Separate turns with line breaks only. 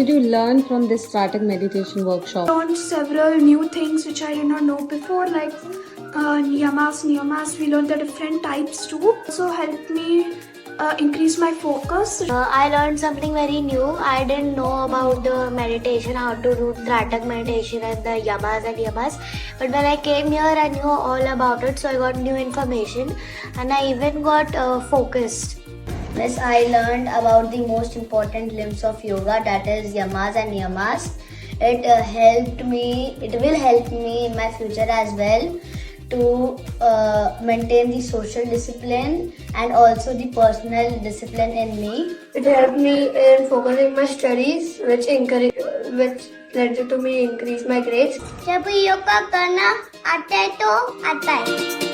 did you learn from this Tratak meditation workshop?
I learned several new things which I did not know before, like niyamas. We learned the different types too. Also helped me increase my focus.
I learned something very new. I didn't know about the meditation, how to do Tratak meditation and the yamas. But when I came here, I knew all about it. So I got new information and I even got focused.
Yes, I learned about the most important limbs of yoga, that is yamas and niyamas. It will help me in my future as well to maintain the social discipline and also the personal discipline in me.
It helped me in focusing my studies, which led to me increase my grades.
जब योगा करना आता है तो आता है.